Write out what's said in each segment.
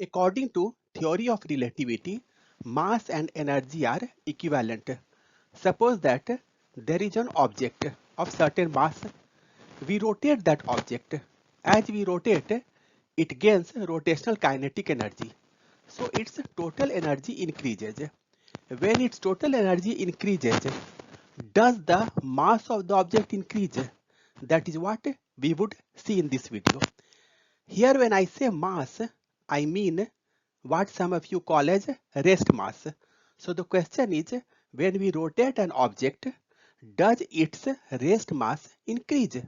According to theory of relativity, mass and energy are equivalent. Suppose that there is an object of certain mass. We rotate that object. As we rotate, it gains rotational kinetic energy. So its total energy increases. When its total energy increases, does the mass of the object increase? That is what we would see in this video. Here when I say mass, I mean what some of you call as rest mass. So the question is, when we rotate an object, does its rest mass increase?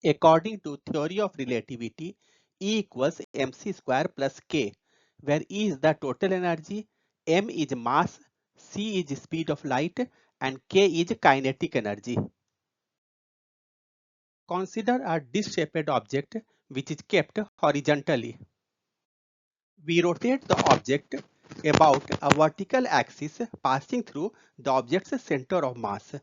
According to theory of relativity, E equals mc square plus k, where E is the total energy, m is mass, c is speed of light, and k is kinetic energy. Consider a dish-shaped object which is kept horizontally. We rotate the object about a vertical axis passing through the object's center of mass.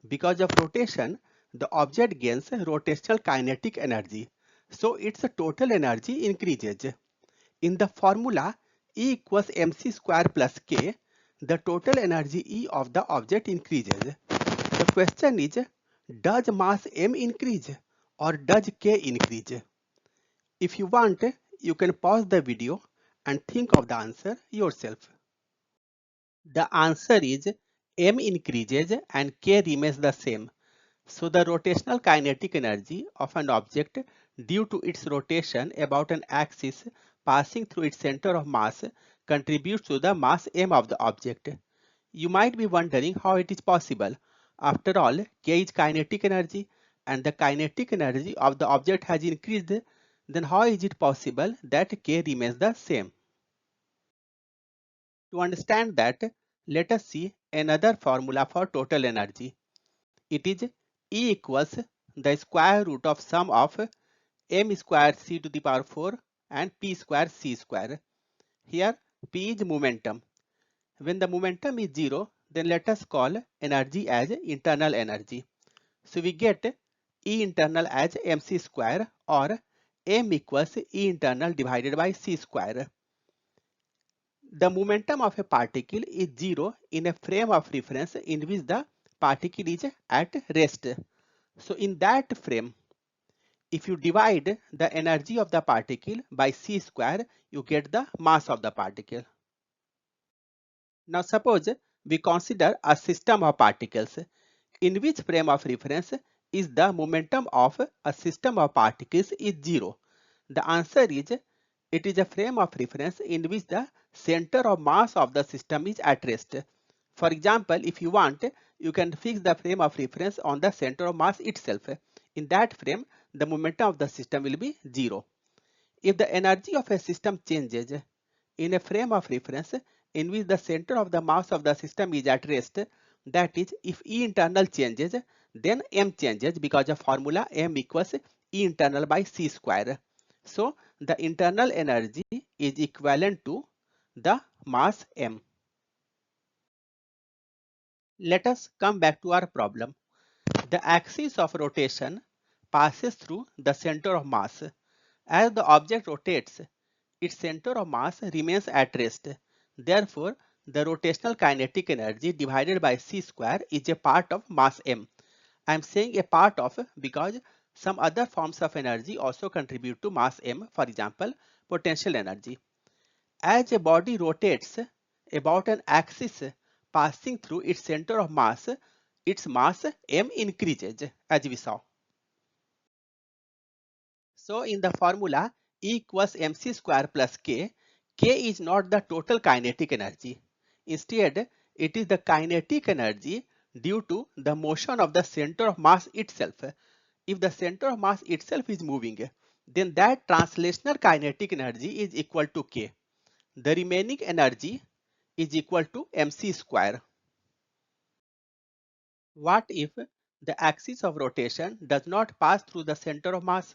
Because of rotation, the object gains rotational kinetic energy, so its total energy increases. In the formula E equals mc square plus k, the total energy E of the object increases. The question is, does mass m increase or does k increase? If you want, you can pause the video and think of the answer yourself. The answer is m increases and k remains the same. So the rotational kinetic energy of an object due to its rotation about an axis passing through its center of mass contributes to the mass m of the object. You might be wondering how it is possible. After all, k is kinetic energy and the kinetic energy of the object has increased. Then how is it possible that k remains the same? To understand that, let us see another formula for total energy. It is E equals the square root of sum of m square c to the power 4 and p square c square. Here p is momentum. When the momentum is 0, then let us call energy as internal energy. So we get E internal as mc square, or m equals E internal divided by c square. The momentum of a particle is 0 in a frame of reference in which the particle is at rest. So in that frame, if you divide the energy of the particle by c square, you get the mass of the particle. Now suppose we consider a system of particles. In which frame of reference is the momentum of a system of particles is 0? The answer is, it is a frame of reference in which the center of mass of the system is at rest. For example, if you want, you can fix the frame of reference on the center of mass itself. In that frame, the momentum of the system will be 0. If the energy of a system changes in a frame of reference in which the center of the mass of the system is at rest, that is, if E internal changes, then m changes because of formula m equals E internal by c square. So the internal energy is equivalent to the mass m. Let us come back to our problem. The axis of rotation passes through the center of mass. As the object rotates, its center of mass remains at rest. Therefore, the rotational kinetic energy divided by c square is a part of mass m. I am saying a part of because some other forms of energy also contribute to mass m, for example, potential energy. As a body rotates about an axis passing through its center of mass, its mass m increases, as we saw. So in the formula E equals mc square plus k, k is not the total kinetic energy. Instead, it is the kinetic energy due to the motion of the center of mass itself. If the center of mass itself is moving, then that translational kinetic energy is equal to k. The remaining energy is equal to mc square. What if the axis of rotation does not pass through the center of mass?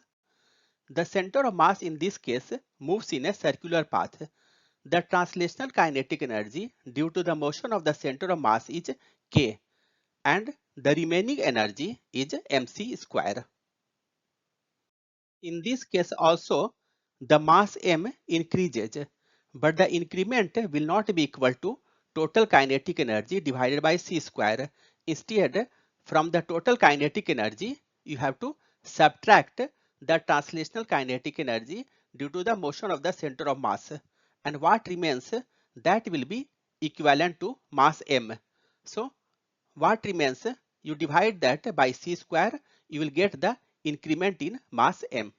The center of mass in this case moves in a circular path. The translational kinetic energy due to the motion of the center of mass is k, and the remaining energy is mc square. In this case also, the mass m increases, but the increment will not be equal to total kinetic energy divided by c square. Instead, from the total kinetic energy, you have to subtract the translational kinetic energy due to the motion of the center of mass. And what remains, that will be equivalent to mass m. So what remains, you divide that by c square, you will get the increment in mass m.